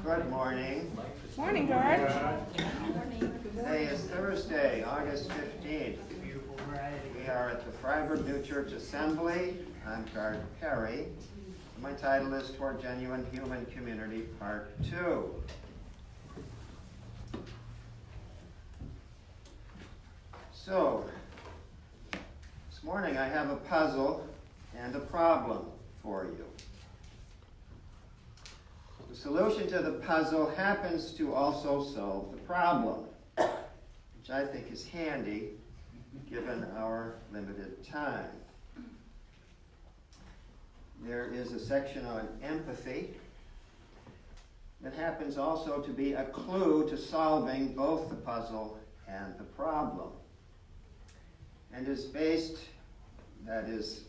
Good morning. Morning, Gard. Today is Thursday, August 15th. We are at the Freiburg New Church Assembly. I'm Gard Perry. My title is Toward Genuine Human Community, Part 2. So, this morning I have a puzzle and a problem for you. The solution to the puzzle happens to also solve the problem, which I think is handy given our limited time. There is a section on empathy that happens also to be a clue to solving both the puzzle and the problem, and is based, that is,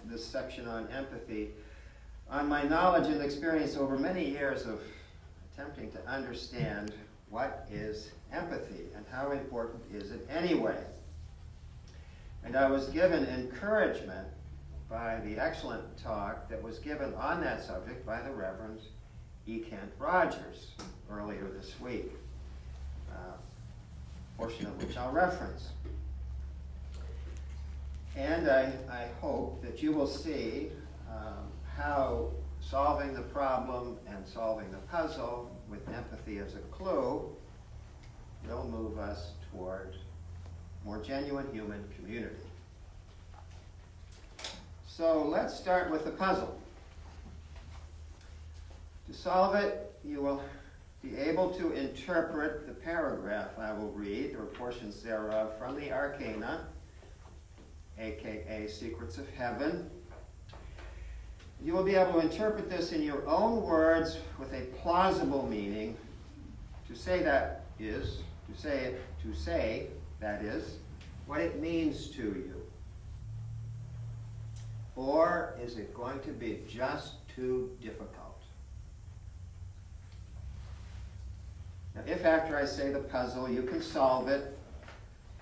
this section on empathy, on my knowledge and experience over many years of attempting to understand what is empathy and how important is it anyway. And I was given encouragement by the excellent talk that was given on that subject by the Reverend E. Kent Rogers earlier this week, a portion of which I'll reference. And I hope that you will see how solving the problem and solving the puzzle with empathy as a clue will move us toward more genuine human community. So let's start with the puzzle. To solve it, you will be able to interpret the paragraph I will read, or portions thereof, from the Arcana, aka Secrets of Heaven. You will be able to interpret this in your own words with a plausible meaning. To say that is what it means to you. Or is it going to be just too difficult? Now, if after I say the puzzle you can solve it,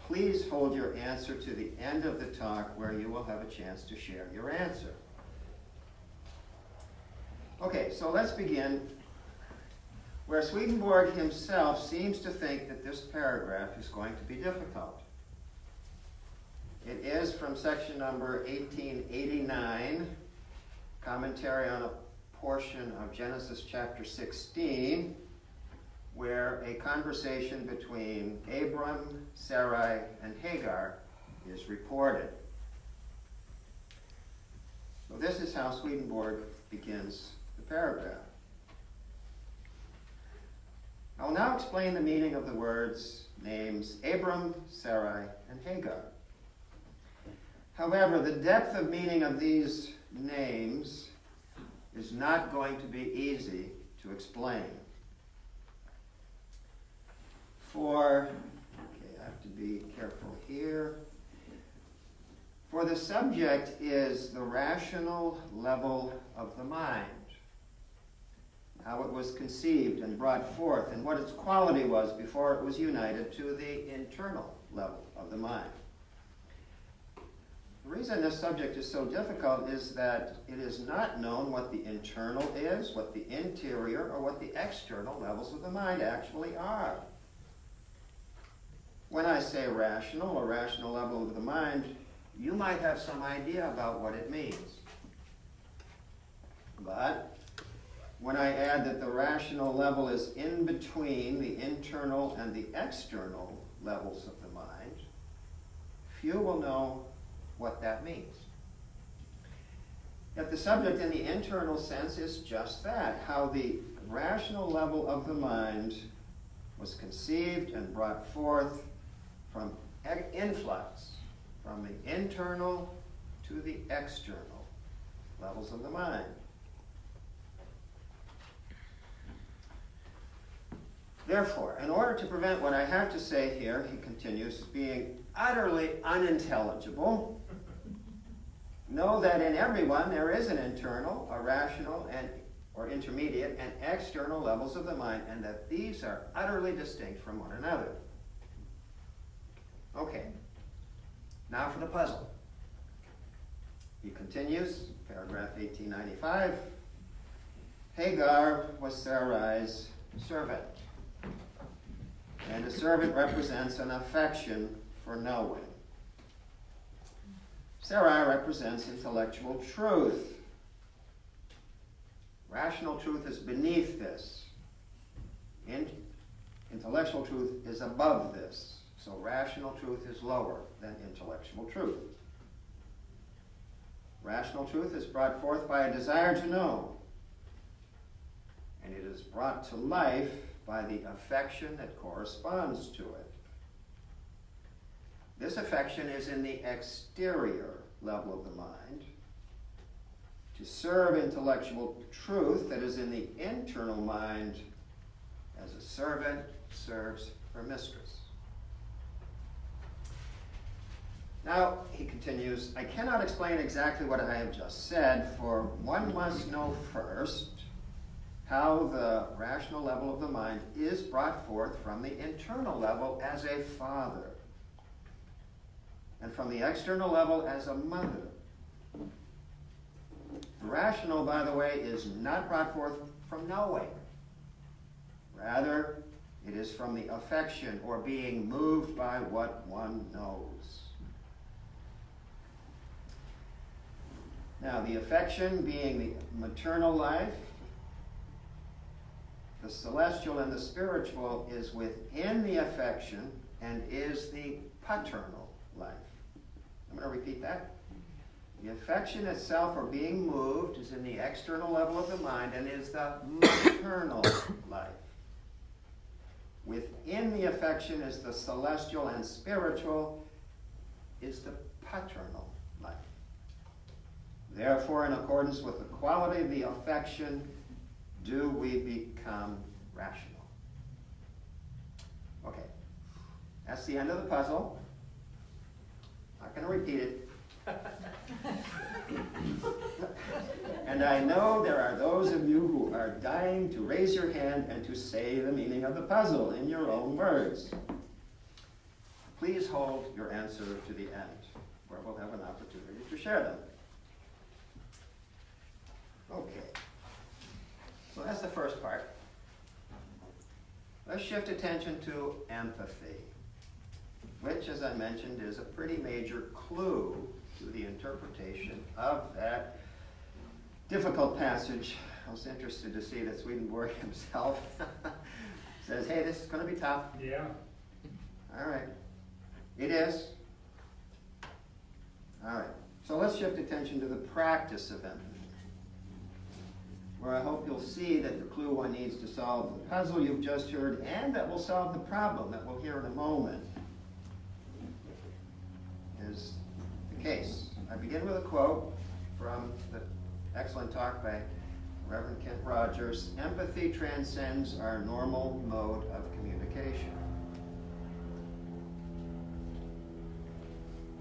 please hold your answer to the end of the talk, where you will have a chance to share your answer. Okay, so let's begin where Swedenborg himself seems to think that this paragraph is going to be difficult. It is from section number 1889, commentary on a portion of Genesis chapter 16, where a conversation between Abram, Sarai, and Hagar is reported. So this is how Swedenborg begins the paragraph. I will now explain the meaning of the words, names Abram, Sarai, and Hagar. However, the depth of meaning of these names is not going to be easy to explain. I have to be careful here. For the subject is the rational level of the mind, how it was conceived and brought forth, and what its quality was before it was united to the internal level of the mind. The reason this subject is so difficult is that it is not known what the internal is, what the interior, or what the external levels of the mind actually are. When I say rational, or rational level of the mind, you might have some idea about what it means. But when I add that the rational level is in between the internal and the external levels of the mind, few will know what that means. Yet the subject in the internal sense is just that, how the rational level of the mind was conceived and brought forth from influx, from the internal to the external levels of the mind. Therefore, in order to prevent what I have to say here, he continues, being utterly unintelligible, know that in everyone there is an internal, a rational, or intermediate, and external levels of the mind, and that these are utterly distinct from one another. Okay, now for the puzzle. He continues, paragraph 1895. Hagar was Sarai's servant. And a servant represents an affection for knowing. Sarai represents intellectual truth. Rational truth is beneath this. Intellectual truth is above this. So rational truth is lower than intellectual truth. Rational truth is brought forth by a desire to know. And it is brought to life by the affection that corresponds to it. This affection is in the exterior level of the mind. To serve intellectual truth that is in the internal mind as a servant serves her mistress. Now, he continues, I cannot explain exactly what I have just said, for one must know first how the rational level of the mind is brought forth from the internal level as a father, and from the external level as a mother. The rational, by the way, is not brought forth from knowing. Rather, it is from the affection or being moved by what one knows. Now, the affection being the maternal life, the celestial and the spiritual is within the affection and is the paternal life. I'm going to repeat that. The affection itself, or being moved, is in the external level of the mind and is the maternal life. Within the affection is the celestial, and spiritual is the paternal life. Therefore, in accordance with the quality of the affection, do we become rational. Okay, that's the end of the puzzle. Not going to repeat it. And I know there are those of you who are dying to raise your hand and to say the meaning of the puzzle in your own words. Please hold your answer to the end, where we'll have an opportunity to share them. Okay, so that's the first part. Let's shift attention to empathy, which, as I mentioned, is a pretty major clue to the interpretation of that difficult passage. I was interested to see that Swedenborg himself says, hey, this is going to be tough. Yeah. All right. It is. All right. So let's shift attention to the practice of empathy, where I hope you'll see that the clue one needs to solve the puzzle you've just heard, and that will solve the problem that we'll hear in a moment, is the case. I begin with a quote from the excellent talk by Reverend Kent Rogers. Empathy transcends our normal mode of communication.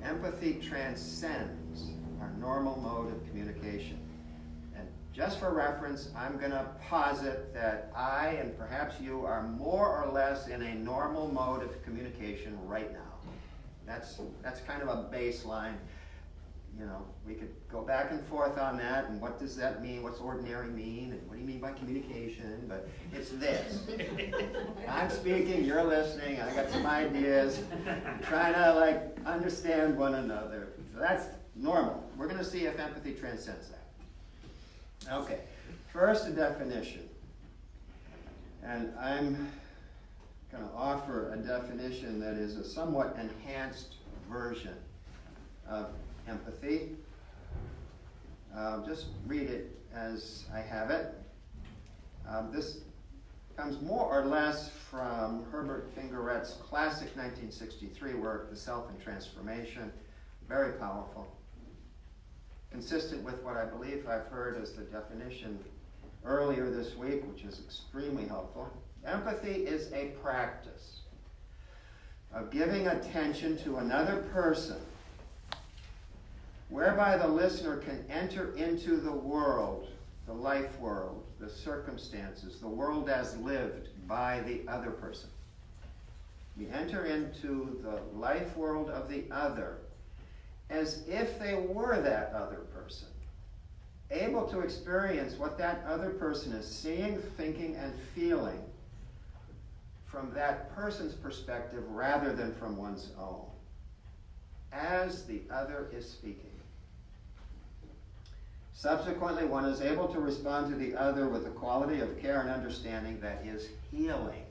Empathy transcends our normal mode of communication. And just for reference, I'm going to posit that I, and perhaps you, are more or less in a normal mode of communication right now. That's kind of a baseline. You know, we could go back and forth on that, and what does that mean? What's ordinary mean? And what do you mean by communication? But it's this. I'm speaking, you're listening, I got some ideas, trying to understand one another. So that's normal. We're going to see if empathy transcends that. Okay, first a definition. And I'm going to offer a definition that is a somewhat enhanced version of empathy. Just read it as I have it. This comes more or less from Herbert Fingeret's classic 1963 work, The Self and Transformation. Very powerful. Consistent with what I believe I've heard as the definition earlier this week, which is extremely helpful. Empathy is a practice of giving attention to another person, whereby the listener can enter into the world, the life world, the circumstances, the world as lived by the other person. We enter into the life world of the other as if they were that other person, able to experience what that other person is seeing, thinking, and feeling from that person's perspective rather than from one's own, as the other is speaking. Subsequently, one is able to respond to the other with a quality of care and understanding that is healing.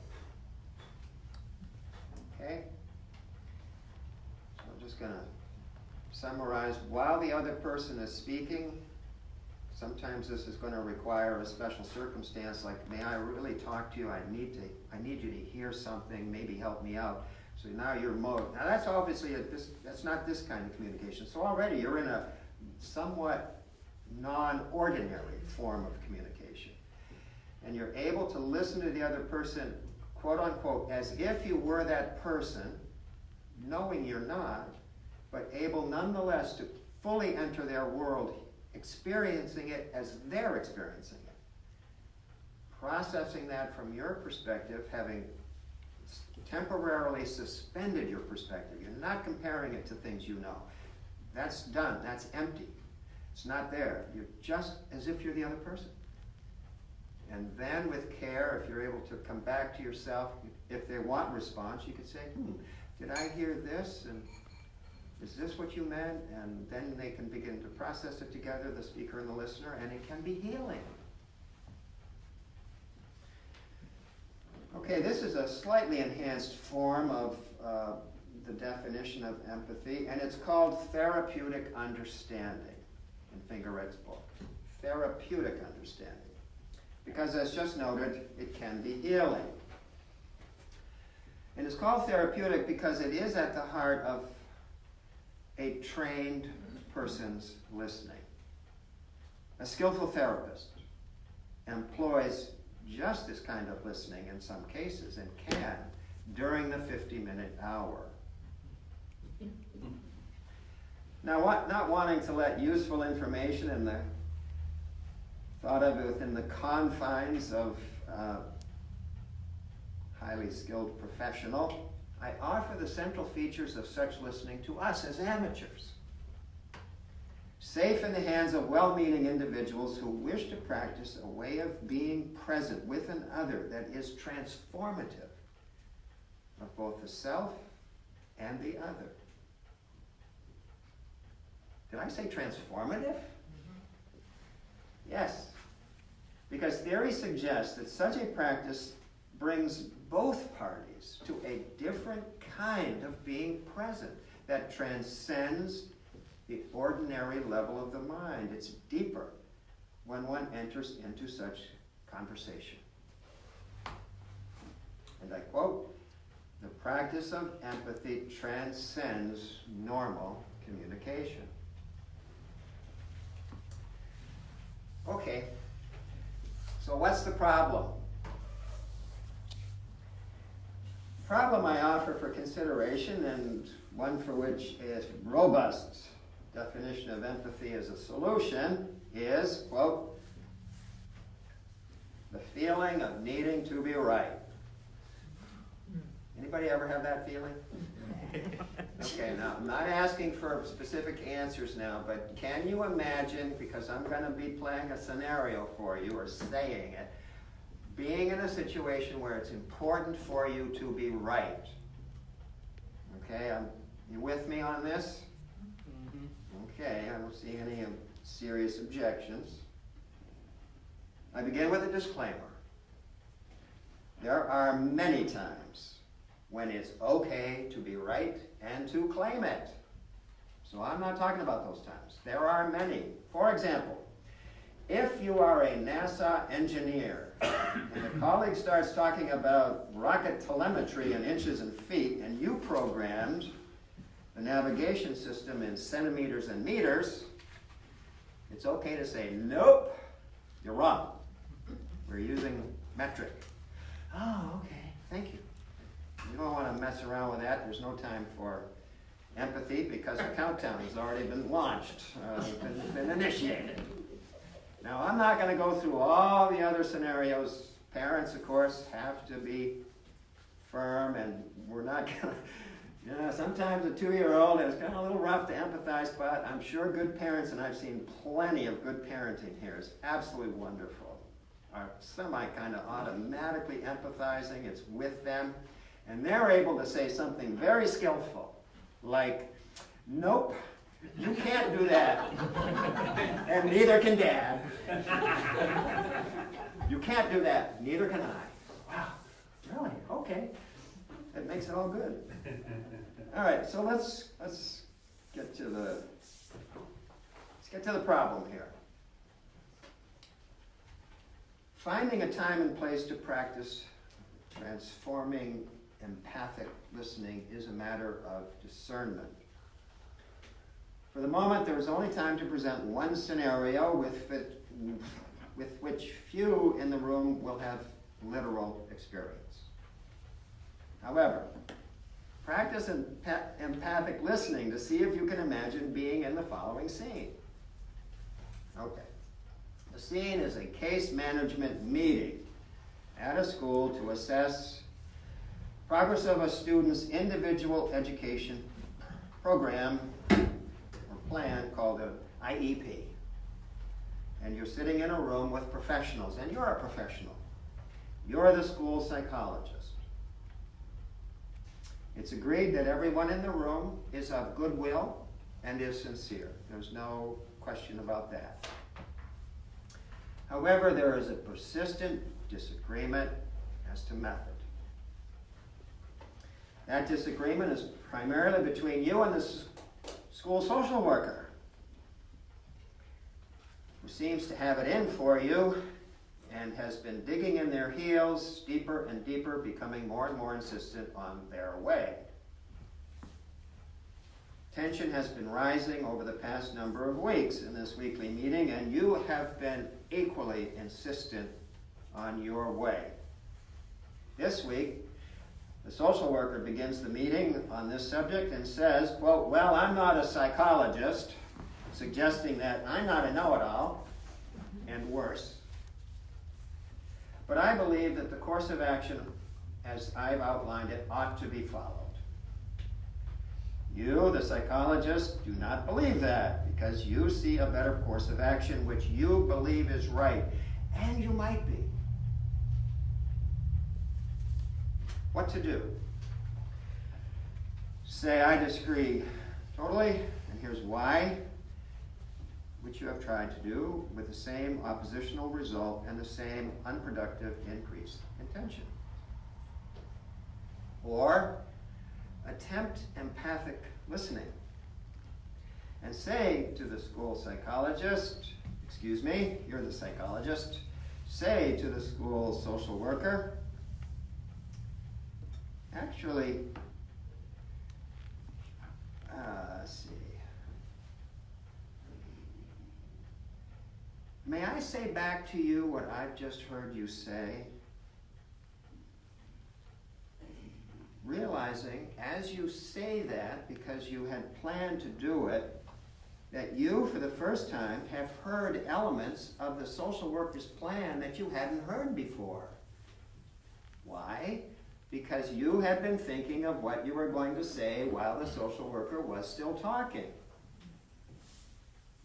Okay? So I'm just going to summarize. While the other person is speaking, sometimes this is going to require a special circumstance, like, may I really talk to you? I need you to hear something, maybe help me out. So now you're mode. Now that's obviously, that's not this kind of communication. So already you're in a somewhat non-ordinary form of communication. And you're able to listen to the other person, quote unquote, as if you were that person, knowing you're not, but able nonetheless to fully enter their world, experiencing it as they're experiencing it. Processing that from your perspective, having temporarily suspended your perspective. You're not comparing it to things you know. That's done. That's empty. It's not there. You're just as if you're the other person. And then with care, if you're able to come back to yourself, if they want response, you could say, did I hear this? And is this what you meant? And then they can begin to process it together, the speaker and the listener, and it can be healing. Okay, this is a slightly enhanced form of the definition of empathy, and it's called therapeutic understanding in Fingeret's book. Therapeutic understanding. Because as just noted, it can be healing. And it's called therapeutic because it is at the heart of a trained person's listening. A skillful therapist employs just this kind of listening in some cases, and can during the 50-minute hour. Now, not wanting to let useful information in the thought of it within the confines of highly skilled professional, I offer the central features of such listening to us as amateurs. Safe in the hands of well-meaning individuals who wish to practice a way of being present with an other that is transformative of both the self and the other. Did I say transformative? Yes. Because theory suggests that such a practice brings both parties to a different kind of being present that transcends the ordinary level of the mind. It's deeper when one enters into such conversation. And I quote, "The practice of empathy transcends normal communication." Okay, so what's the problem? Problem I offer for consideration, and one for which a robust definition of empathy as a solution, is, quote, the feeling of needing to be right. Anybody ever have that feeling? Okay, now I'm not asking for specific answers now, but can you imagine, because I'm going to be playing a scenario for you or saying it, being in a situation where it's important for you to be right? Okay, you with me on this? Okay, I don't see any serious objections. I begin with a disclaimer. There are many times when it's okay to be right and to claim it. So I'm not talking about those times. There are many. For example, if you are a NASA engineer and a colleague starts talking about rocket telemetry in inches and feet, and you programmed the navigation system in centimeters and meters, it's okay to say, nope, you're wrong. We're using metric. Oh, okay, thank you. You don't want to mess around with that. There's no time for empathy because the countdown has already been launched, been initiated. Now, I'm not going to go through all the other scenarios. Parents, of course, have to be firm, and we're not going to, Sometimes a 2-year-old is kind of a little rough to empathize, but I'm sure good parents, and I've seen plenty of good parenting here, is absolutely wonderful, are kind of automatically empathizing. It's with them, and they're able to say something very skillful, like, nope, you can't do that, and neither can Dad. You can't do that, neither can I. Wow, really? Okay. That makes it all good. All right, so let's get to the problem here. Finding a time and place to practice transforming empathic listening is a matter of discernment. For the moment, there is only time to present one scenario with which few in the room will have literal experience. However, practice empathic listening to see if you can imagine being in the following scene. Okay. The scene is a case management meeting at a school to assess progress of a student's individual education program or plan called an IEP. And you're sitting in a room with professionals, and you're a professional. You're the school psychologist. It's agreed that everyone in the room is of goodwill and is sincere. There's no question about that. However, there is a persistent disagreement as to method. That disagreement is primarily between you and the school social worker, who seems to have it in for you and has been digging in their heels deeper and deeper, becoming more and more insistent on their way. Tension has been rising over the past number of weeks in this weekly meeting, and you have been equally insistent on your way. This week, the social worker begins the meeting on this subject and says, quote, well, I'm not a psychologist, suggesting that I'm not a know-it-all, and worse. But I believe that the course of action, as I've outlined it, ought to be followed. You, the psychologist, do not believe that because you see a better course of action which you believe is right, and you might be. What to do? Say, I disagree totally, and here's why, which you have tried to do with the same oppositional result and the same unproductive increase in tension. Or attempt empathic listening and say to the school psychologist, excuse me, you're the psychologist, say to the school social worker, actually, let's see. May I say back to you what I've just heard you say? Realizing as you say that, because you had planned to do it, that you, for the first time, have heard elements of the social worker's plan that you hadn't heard before. Why? Because you had been thinking of what you were going to say while the social worker was still talking.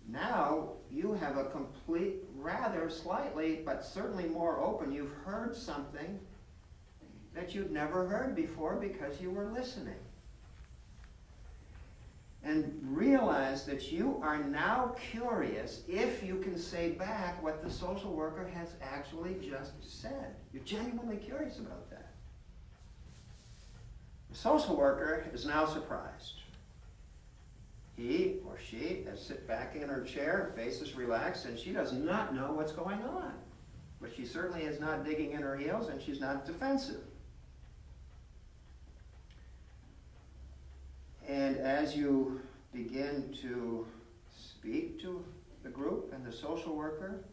Now, you have a complete, rather slightly, but certainly more open, you've heard something that you'd never heard before because you were listening. And realize that you are now curious if you can say back what the social worker has actually just said. You're genuinely curious about that. The social worker is now surprised. He or she has sit back in her chair, face is relaxed, and she does not know what's going on. But she certainly is not digging in her heels, and she's not defensive. And as you begin to speak to the group and the social worker,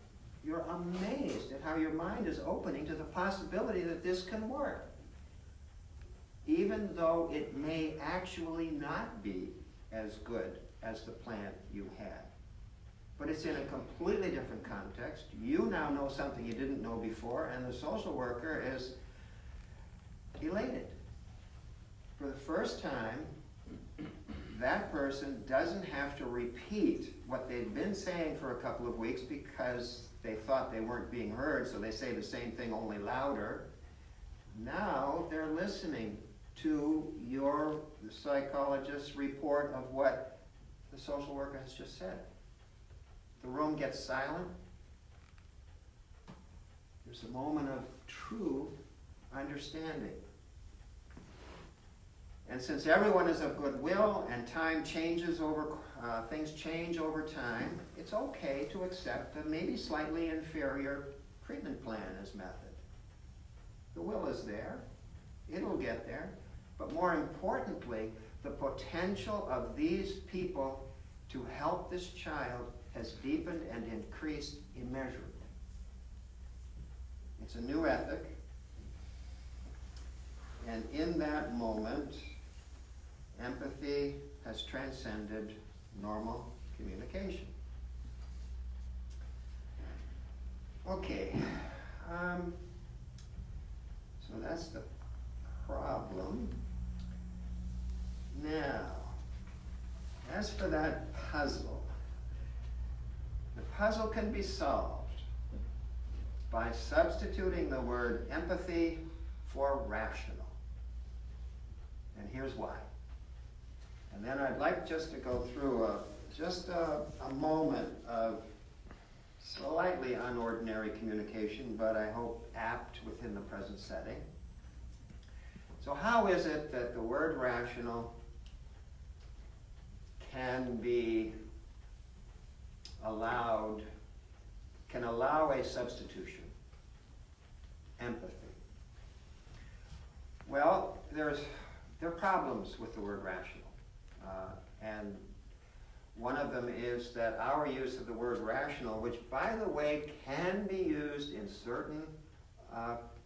you're amazed at how your mind is opening to the possibility that this can work, even though it may actually not be as good as the plan you had. But it's in a completely different context. You now know something you didn't know before, and the social worker is elated. For the first time, that person doesn't have to repeat what they've been saying for a couple of weeks because they thought they weren't being heard, so they say the same thing only louder. Now they're listening to your psychologist's report of what the social worker has just said. The room gets silent. There's a moment of true understanding. And since everyone is of goodwill and time changes things change over time, it's okay to accept a maybe slightly inferior treatment plan as method. The will is there. It'll get there. But more importantly, the potential of these people to help this child has deepened and increased immeasurably. It's a new ethic. And in that moment, empathy has transcended normal communication. Okay, so that's the problem. Now, as for that puzzle, the puzzle can be solved by substituting the word empathy for rational. And here's why. And then I'd like just to go through a moment of slightly unordinary communication, but I hope apt within the present setting. So how is it that the word rational can allow a substitution? Empathy. Well, there are problems with the word rational. And one of them is that our use of the word rational, which by the way can be used in certain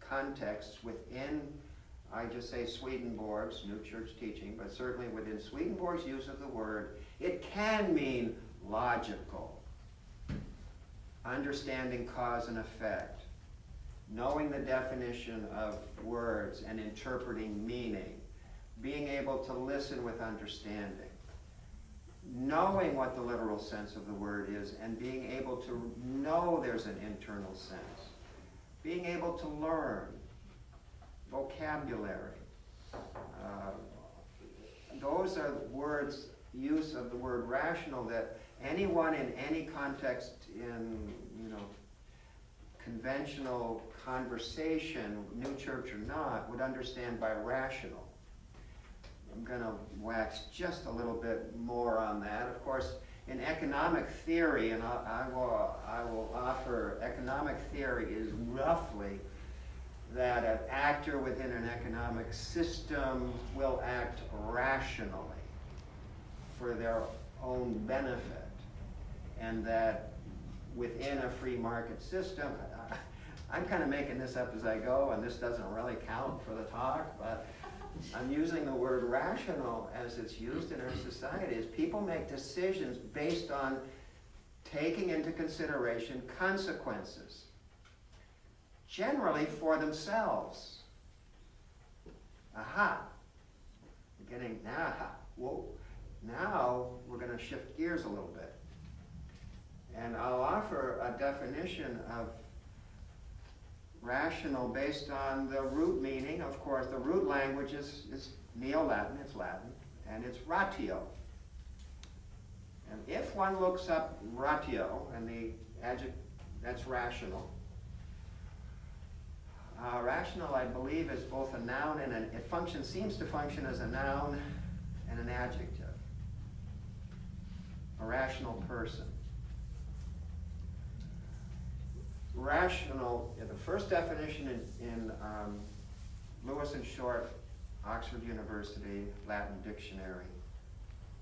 contexts within, I just say Swedenborg's New Church teaching, but certainly within Swedenborg's use of the word, it can mean logical, understanding cause and effect, knowing the definition of words and interpreting meaning, being able to listen with understanding, knowing what the literal sense of the word is and being able to know there's an internal sense, being able to learn, vocabulary. Those are words, use of the word rational that anyone in any context in, conventional conversation, New Church or not, would understand by rational. I'm going to wax just a little bit more on that. Of course, in economic theory, and I will offer, economic theory is roughly that an actor within an economic system will act rationally for their own benefit, and that within a free market system, I'm kind of making this up as I go, and this doesn't really count for the talk, but I'm using the word rational as it's used in our society, as people make decisions based on taking into consideration consequences, generally for themselves. Aha. Beginning, whoa. Now we're going to shift gears a little bit. And I'll offer a definition of rational based on the root meaning. Of course, the root language is Neo-Latin, it's Latin, and it's ratio. And if one looks up ratio, and the adjective, that's rational. Rational, I believe, is both a noun and it seems to function as a noun and an adjective. A rational person. Rational, the first definition in Lewis and Short, Oxford University Latin Dictionary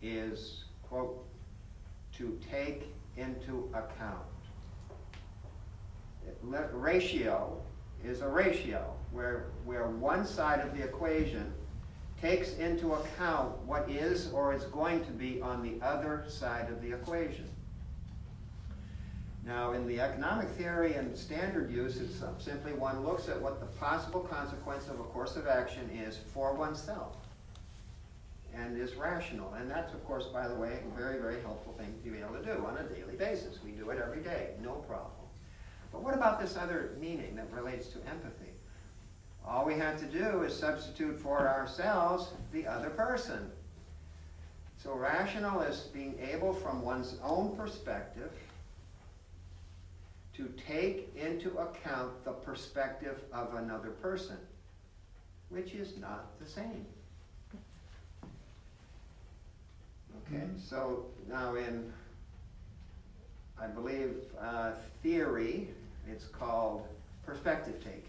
is, quote, to take into account. Ratio is a ratio where one side of the equation takes into account what is or is going to be on the other side of the equation. Now, in the economic theory and standard use, it's simply one looks at what the possible consequence of a course of action is for oneself. and is rational. And that's, of course, by the way, a very, very helpful thing to be able to do on a daily basis. We do it every day, no problem. But what about this other meaning that relates to empathy? All we have to do is substitute for ourselves the other person. So rational is being able from one's own perspective to take into account the perspective of another person, which is not the same. Okay, so now in, I believe, theory, it's called perspective taking.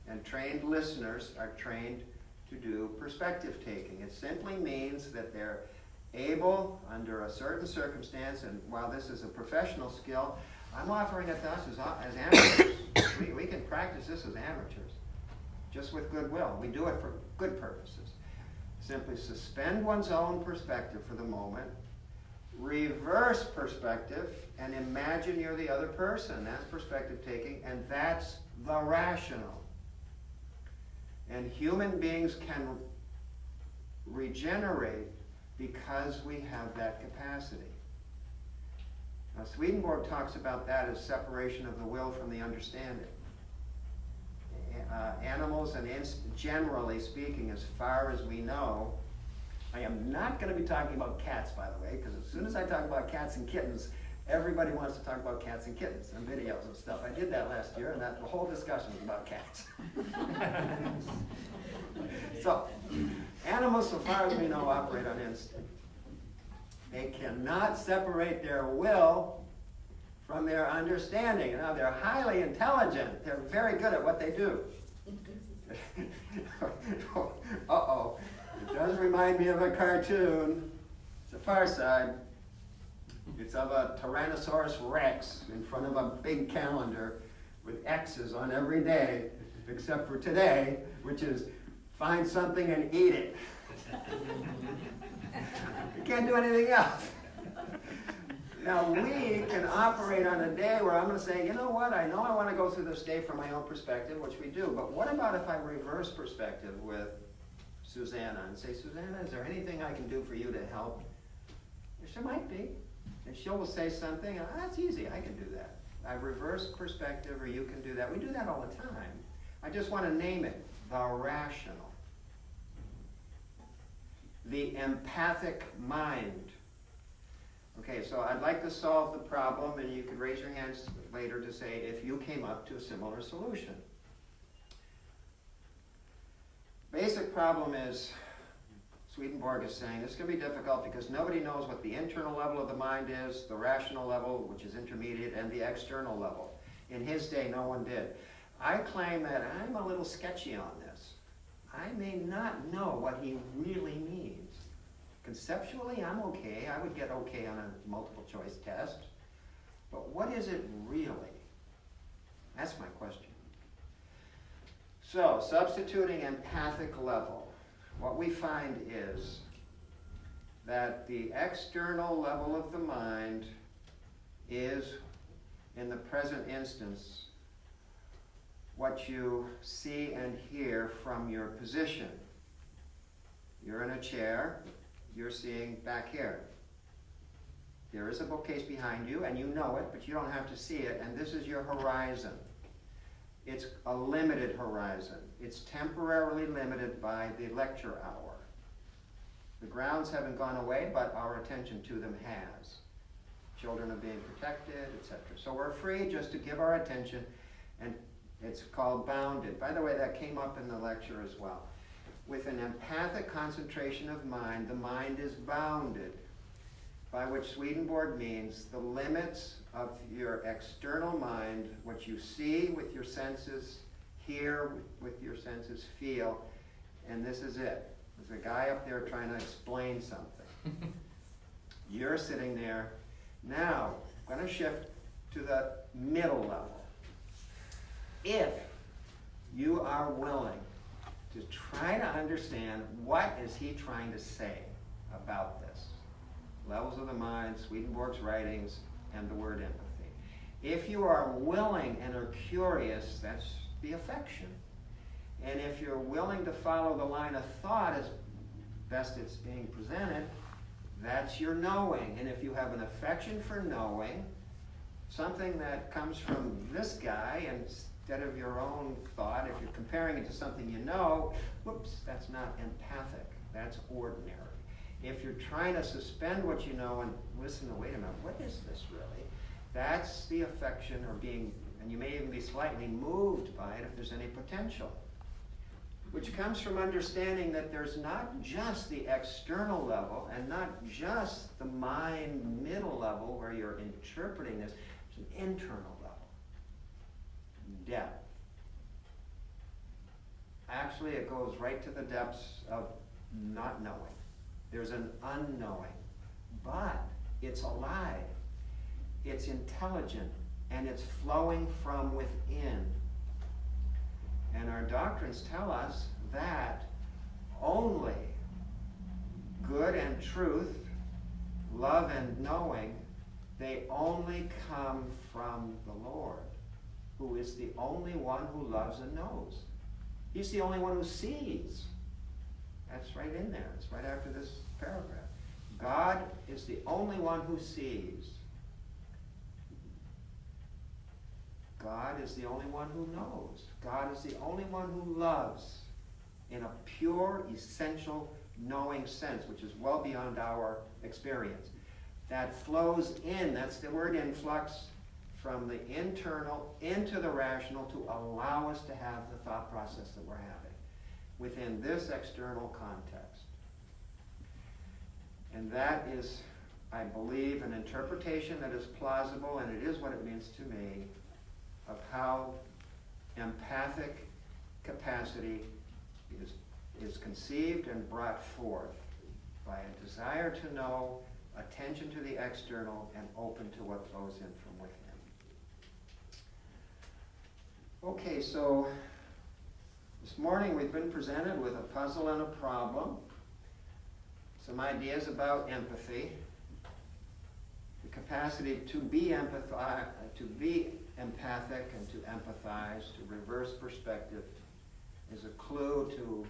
And trained listeners are trained to do perspective taking. It simply means that they're able, under a certain circumstance, and while this is a professional skill, I'm offering it to us as amateurs. We can practice this as amateurs, just with goodwill. We do it for good purposes. Simply suspend one's own perspective for the moment, reverse perspective, and imagine you're the other person. That's perspective taking, and that's the rational. And human beings can regenerate because we have that capacity. Now, Swedenborg talks about that as separation of the will from the understanding. Animals and generally speaking, as far as we know, I am not going to be talking about cats, by the way, because as soon as I talk about cats and kittens, everybody wants to talk about cats and kittens and videos and stuff. I did that last year, and the whole discussion was about cats. So, animals, so far as we know, operate on instinct. They cannot separate their will from their understanding. Now, they're highly intelligent. They're very good at what they do. Uh-oh. It does remind me of a cartoon. It's a Far Side. It's of a Tyrannosaurus Rex in front of a big calendar with X's on every day, except for today, which is find something and eat it. You can't do anything else. Now, we can operate on a day where I'm going to say, you know what, I know I want to go through this day from my own perspective, which we do, but what about if I reverse perspective with Susanna and say, Susanna, is there anything I can do for you to help? There might be. And she will say something, that's easy, I can do that. I reverse perspective, or you can do that. We do that all the time. I just want to name it, the rational. The empathic mind. Okay, so I'd like to solve the problem, and you could raise your hands later to say if you came up to a similar solution. Basic problem is, Swedenborg is saying, it's going to be difficult because nobody knows what the internal level of the mind is, the rational level, which is intermediate, and the external level. In his day, no one did. I claim that I'm a little sketchy on this. I may not know what he really means. Conceptually, I'm okay. I would get okay on a multiple choice test. But what is it really? That's my question. So, substituting empathic level, what we find is that the external level of the mind is, in the present instance, what you see and hear from your position. You're in a chair, you're seeing back here. There is a bookcase behind you, and you know it, but you don't have to see it, and this is your horizon. It's a limited horizon. It's temporarily limited by the lecture hour. The grounds haven't gone away, but our attention to them has. Children are being protected, etc. So we're free just to give our attention, and it's called bounded. By the way, that came up in the lecture as well. With an empathic concentration of mind, the mind is bounded, by which Swedenborg means the limits of your external mind, what you see with your senses, hear with your senses, feel, and this is it. There's a guy up there trying to explain something. You're sitting there. Now, I'm going to shift to the middle level. If you are willing to try to understand what is he trying to say about this. Levels of the mind, Swedenborg's writings, and the word empathy. If you are willing and are curious, that's the affection. And if you're willing to follow the line of thought as best it's being presented, that's your knowing. And if you have an affection for knowing, something that comes from this guy instead of your own thought, if you're comparing it to something you know, whoops, that's not empathic, that's ordinary. If you're trying to suspend what you know and listen to, wait a minute, what is this really? That's the affection or being, and you may even be slightly moved by it if there's any potential, which comes from understanding that there's not just the external level and not just the mind middle level where you're interpreting this, it's an internal level, depth. Actually, it goes right to the depths of not knowing. There's an unknowing, but it's alive, it's intelligent, and it's flowing from within. And our doctrines tell us that only good and truth, love and knowing, they only come from the Lord, who is the only one who loves and knows. He's the only one who sees. That's right in there. It's right after this paragraph. God is the only one who sees. God is the only one who knows. God is the only one who loves in a pure, essential, knowing sense, which is well beyond our experience. That flows in, that's the word influx, from the internal into the rational to allow us to have the thought process that we're having within this external context. And that is, I believe, an interpretation that is plausible, and it is what it means to me, of how empathic capacity is conceived and brought forth by a desire to know, attention to the external, and open to what flows in from within. Okay, so this morning we've been presented with a puzzle and a problem, some ideas about empathy, the capacity to be empathic and to empathize, to reverse perspective, is a clue to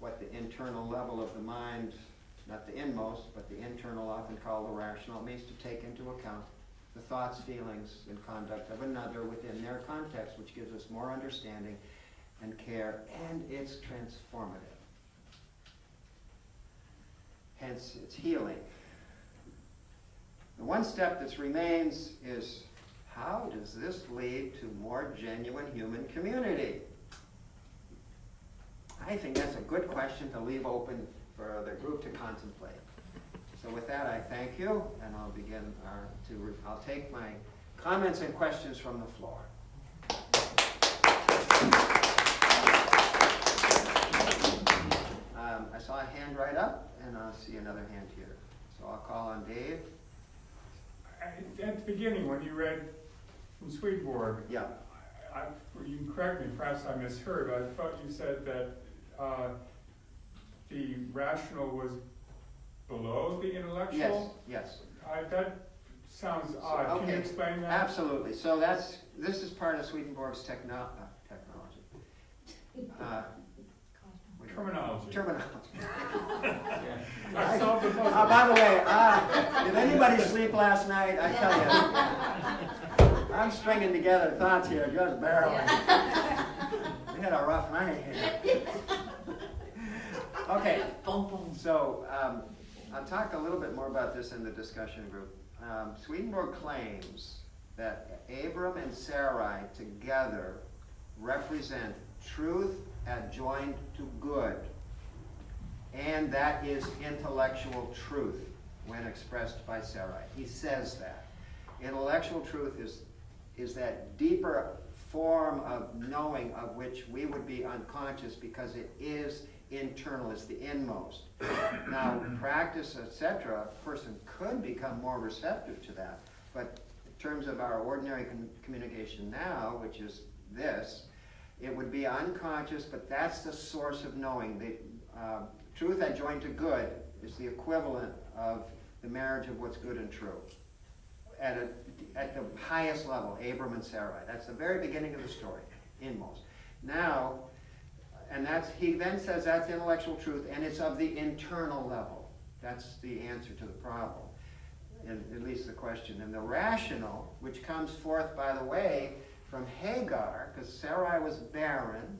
what the internal level of the mind, not the inmost, but the internal, often called the rational, means to take into account the thoughts, feelings, and conduct of another within their context, which gives us more understanding and care, and it's transformative. Hence, it's healing. The one step that remains is, how does this lead to more genuine human community? I think that's a good question to leave open for the group to contemplate. So with that, I thank you, and I'll begin I'll take my comments and questions from the floor. I saw a hand right up, and I'll see another hand here. So I'll call on Dave. At the beginning, when you read from Swedenborg, Yeah. You can correct me, perhaps I misheard, but I thought you said that the rational was below the intellectual? Yes. That sounds odd. Okay. Can you explain that? Absolutely. So this is part of Swedenborg's technology. Terminology. Yeah. I solved the puzzle. By the way, did anybody sleep last night? I tell you, I'm stringing together thoughts here just barely. We had a rough night here. Okay, so I'll talk a little bit more about this in the discussion group. Swedenborg claims that Abram and Sarai together represent truth adjoined to good, and that is intellectual truth when expressed by Sarai. He says that. Intellectual truth is that deeper form of knowing of which we would be unconscious because it is internal, it's the inmost. Now, practice, etc., a person could become more receptive to that, but in terms of our ordinary communication now, which is this, it would be unconscious, but that's the source of knowing. The truth adjoined to good is the equivalent of the marriage of what's good and true. At the highest level, Abram and Sarai. That's the very beginning of the story, inmost. Now, And he then says that's intellectual truth, and it's of the internal level. That's the answer to the problem, at least the question. And the rational, which comes forth, by the way, from Hagar, because Sarai was barren,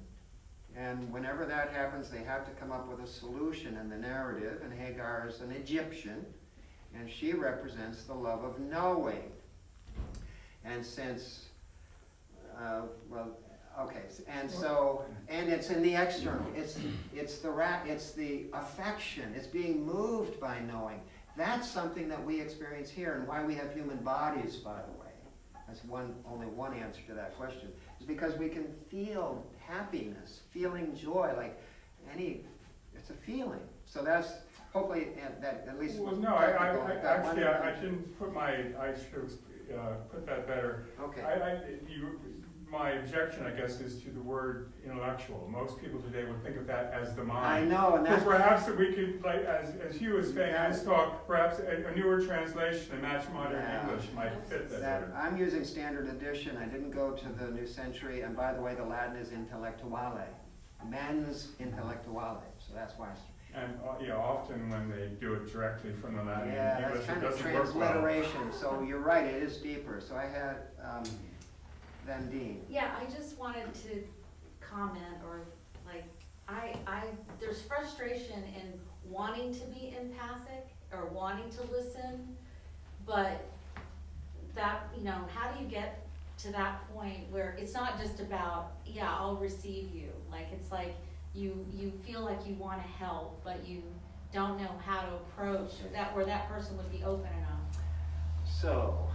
and whenever that happens, they have to come up with a solution in the narrative, and Hagar is an Egyptian, and she represents the love of knowing. And since, and it's in the external. It's the affection. It's being moved by knowing. That's something that we experience here, and why we have human bodies, by the way. That's only one answer to that question. Is because we can feel happiness, feeling joy, it's a feeling. So that's hopefully that at least. Well, no, I didn't put I should put that better. Okay. My objection, I guess, is to the word intellectual. Most people today would think of that as the mind. I know, and that's perhaps we could, as Hugh was saying in his talk, perhaps a newer translation, a match modern English, might fit that word. I'm using Standard Edition. I didn't go to the New Century, and by the way, the Latin is intellectuale, mens intellectuale. So that's why. And often when they do it directly from the Latin that's English, kind it of doesn't work well. transliteration. So you're right, it is deeper. So I had. Then Dean. Yeah, I just wanted to comment, or there's frustration in wanting to be empathic or wanting to listen, but that, how do you get to that point where it's not just about, I'll receive you. It's like you feel like you want to help, but you don't know how to approach that, where that person would be open enough. So,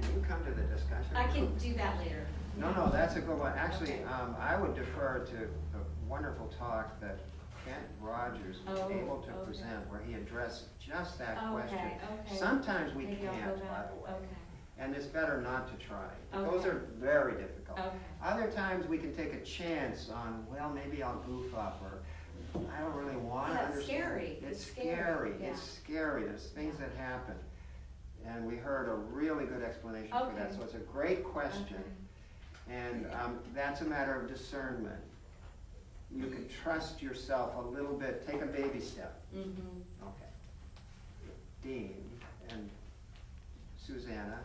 can you come to the discussion? I can do that later. No, that's a good one. Actually, I would defer to the wonderful talk that Kent Rogers was able to present, where he addressed just that question. Okay. Sometimes we Maybe can't, I'll go by back. the way. Okay. And it's better not to try. Okay. Those are very difficult. Okay. Other times we can take a chance on, maybe I'll goof up, or I don't really want to understand. It's scary. It's scary. Yeah. It's scary. There's things that happen. And we heard a really good explanation for that. So it's a great question. Okay. And that's a matter of discernment. You can trust yourself a little bit. Take a baby step. Mm-hmm. Okay. Dean and Susanna.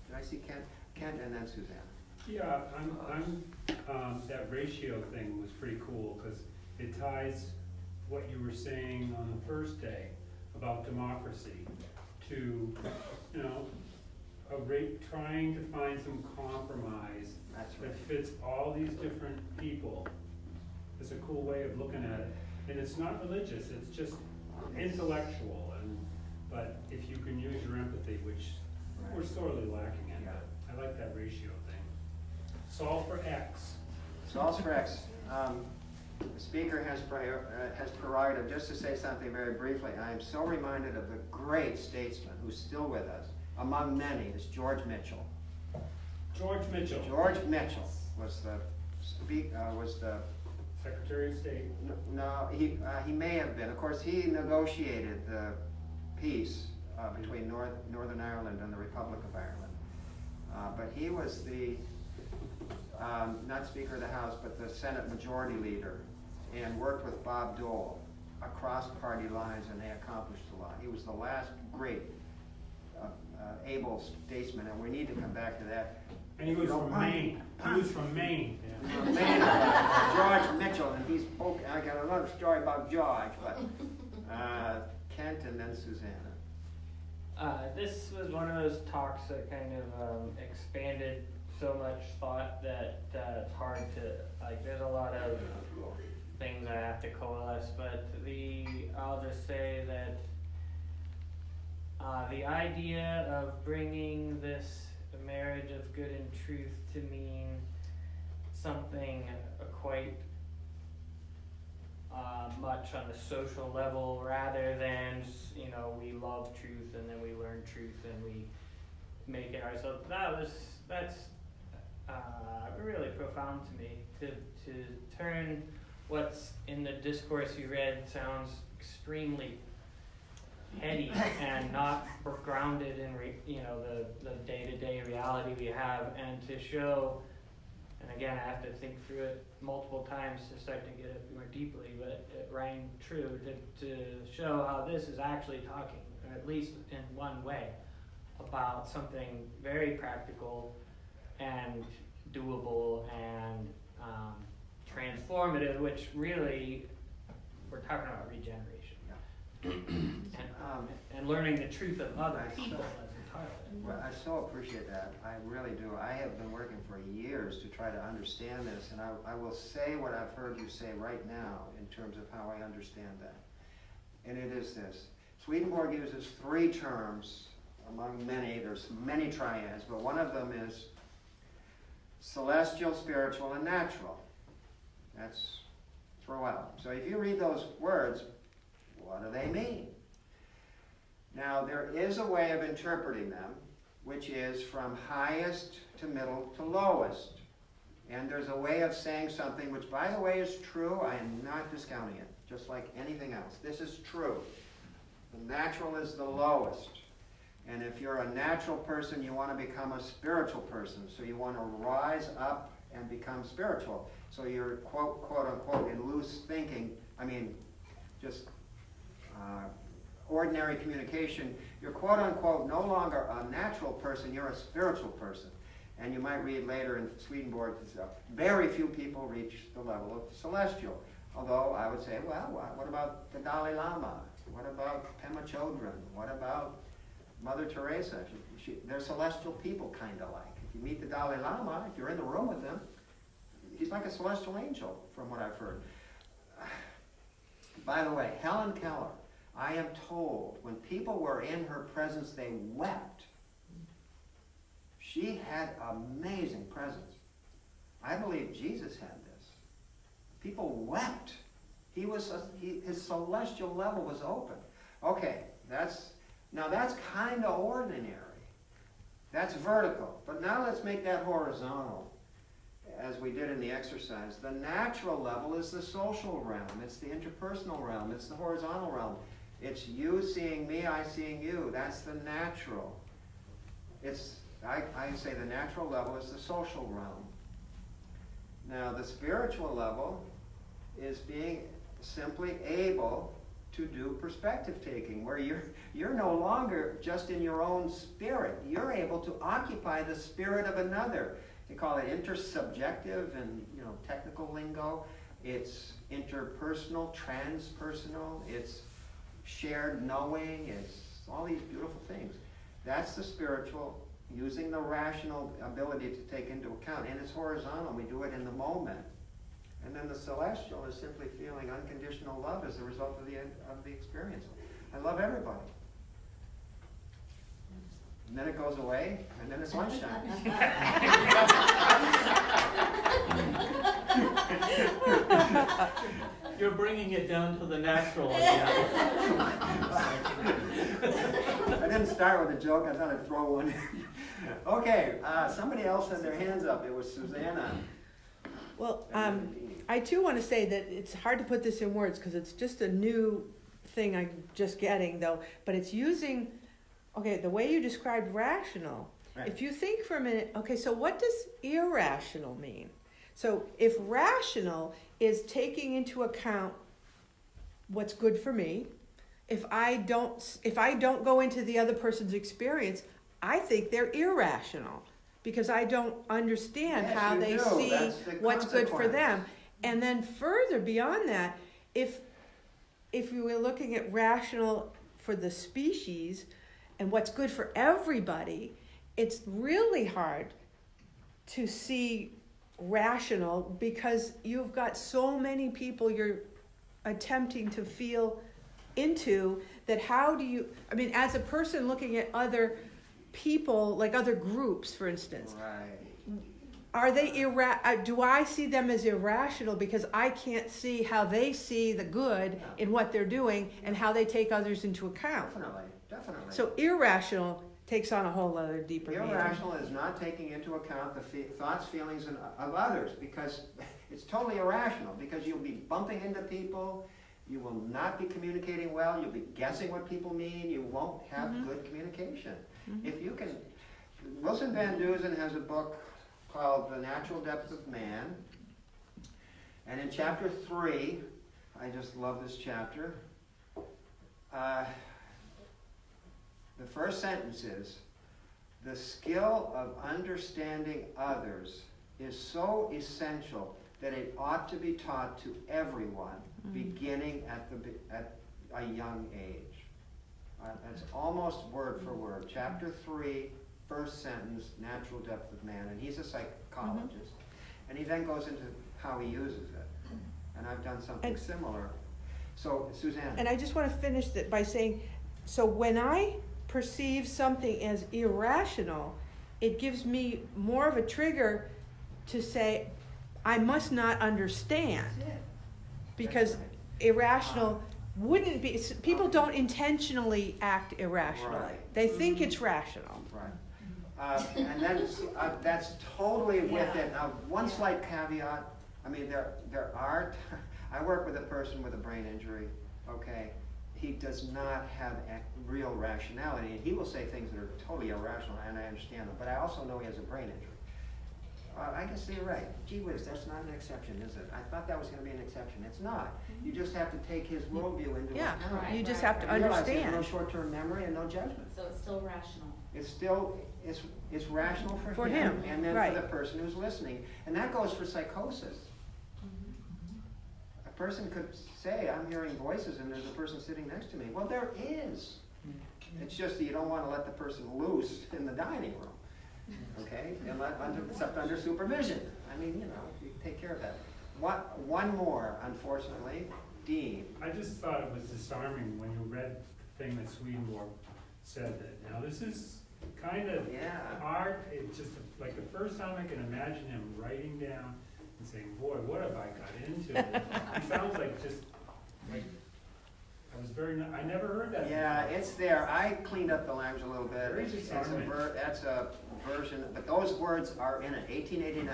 Did I see Kent? Kent and then Susanna. Yeah, that ratio thing was pretty cool, because it ties what you were saying on the first day about democracy to, trying to find some compromise that fits all these different people. It's a cool way of looking at it. And it's not religious, it's just intellectual. But if you can use your empathy, which we're sorely lacking in, but I like that ratio thing. Solve for X. Solve for X. The speaker has prerogative just to say something very briefly. I am so reminded of the great statesman who's still with us, among many, is George Mitchell. George Mitchell. George Mitchell was the Secretary of State. No, he may have been. Of course, he negotiated the peace between Northern Ireland and the Republic of Ireland. But he was the not Speaker of the House, but the Senate Majority Leader, and worked with Bob Dole across party lines, and they accomplished a lot. He was the last great able statesman, and we need to come back to that. And he was from Maine. He was from Maine. Yeah. From Maine, George Mitchell, and he spoke. I got another story about George, but Kent and then Susanna. This was one of those talks that kind of expanded so much thought that it's hard to, there's a lot of things I have to coalesce, but I'll just say that the idea of bringing this marriage of good and truth to mean something quite much on the social level, rather than, we love truth and then we learn truth and we make it ourselves. That's really profound to me, to turn what's in the discourse you read sounds extremely heady and not grounded in the day-to-day reality we have, and to show And again, I have to think through it multiple times to start to get it more deeply, but it rang true to show how this is actually talking, or at least in one way, about something very practical and doable and transformative, which really, we're talking about regeneration. And learning the truth of other people as entirely. Well, I so appreciate that. I really do. I have been working for years to try to understand this, and I will say what I've heard you say right now in terms of how I understand that. And it is this. Swedenborg uses 3 terms among many. There's many triads, but one of them is celestial, spiritual, and natural. That's throughout. So if you read those words, what do they mean? Now, there is a way of interpreting them, which is from highest to middle to lowest. And there's a way of saying something, which, by the way, is true. I am not discounting it, just like anything else. This is true. The natural is the lowest. And if you're a natural person, you want to become a spiritual person. So you want to rise up and become spiritual. So you're, quote, unquote, in loose thinking, I mean, just ordinary communication, you're, quote, unquote, no longer a natural person, you're a spiritual person. And you might read later in Swedenborg, very few people reach the level of celestial. Although I would say, well, what about the Dalai Lama? What about Pema Chodron? What about Mother Teresa? They're celestial people, kind of like. If you meet the Dalai Lama, if you're in the room with him, he's like a celestial angel, from what I've heard. By the way, Helen Keller, I am told, when people were in her presence, they wept. She had amazing presence. I believe Jesus had this. People wept. His celestial level was open. Okay, that's kind of ordinary. That's vertical. But now let's make that horizontal, as we did in the exercise. The natural level is the social realm. It's the interpersonal realm. It's the horizontal realm. It's you seeing me, I seeing you. That's the natural. I say the natural level is the social realm. Now, the spiritual level is being simply able to do perspective taking, where you're no longer just in your own spirit. You're able to occupy the spirit of another. They call it intersubjective and technical lingo. It's interpersonal, transpersonal. It's shared knowing. It's all these beautiful things. That's the spiritual, using the rational ability to take into account. And it's horizontal. We do it in the moment. And then the celestial is simply feeling unconditional love as a result of the experience. I love everybody. And then it goes away, and then it's lunchtime. You're bringing it down to the natural again. I didn't start with a joke. I thought I'd throw one in. Okay, somebody else had their hands up. It was Susanna. Well, I too want to say that it's hard to put this in words because it's just a new thing I'm just getting, though. But it's using, the way you described rational. Right. If you think for a minute, so what does irrational mean? So if rational is taking into account what's good for me, if I don't go into the other person's experience, I think they're irrational because I don't understand how they see what's good for them. And then further beyond that, if we were looking at rational for the species and what's good for everybody, it's really hard to see rational because you've got so many people you're attempting to feel into that. How do you, as a person looking at other people, like other groups, for instance, Right. Are they do I see them as irrational because I can't see how they see the good in what they're doing and how they take others into account? Definitely. So irrational takes on a whole other deeper meaning. Irrational is not taking into account the thoughts, feelings of others, because it's totally irrational, because you'll be bumping into people, you will not be communicating well, you'll be guessing what people mean, you won't have good communication. If you can, Wilson Van Dusen has a book called The Natural Depth of Man. And in chapter 3, I just love this chapter. The first sentence is, the skill of understanding others is so essential that it ought to be taught to everyone, beginning at a young age. That's almost word for word. Chapter 3, first sentence, natural depth of man. And he's a psychologist. And he then goes into how he uses it. And I've done something similar. So, Suzanne. And I just want to finish it by saying, so when I perceive something as irrational, it gives me more of a trigger to say, I must not understand. That's it. Because That's right. irrational wouldn't be, people don't intentionally act irrationally. Right. They think it's rational. Right. And then that's totally with it. Now, one slight caveat, I mean, there are, I work with a person with a brain injury, okay? He does not have real rationality, and he will say things that are totally irrational, and I understand them, but I also know he has a brain injury. I guess you're right. Gee whiz, that's not an exception, is it? I thought that was going to be an exception. It's not. You just have to take his worldview into account. Right, You just right, have to And realize he has understand. no short-term memory and no judgment. So it's still rational. It's still, it's rational for him, and then right. for the person who's listening. And that goes for psychosis. A person could say, I'm hearing voices and there's a person sitting next to me. Well, there is. It's just that you don't want to let the person loose in the dining room. Okay? Except under supervision. I mean, you take care of that. One more, unfortunately. Dean. I just thought it was disarming when you read the thing that Swedenborg said that, now this is kind of hard. It's just like the first time I can imagine him writing down and saying, boy, what have I got into? He sounds like just, like, I never heard that. Yeah, before. it's there. I cleaned up the language a little bit. Very That's disarming. that's a version, but those words are in it. 1889,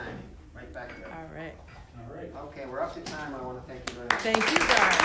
right back there. All right. All right. Okay, we're up to time. I want to thank you very much. Thank you, Gard.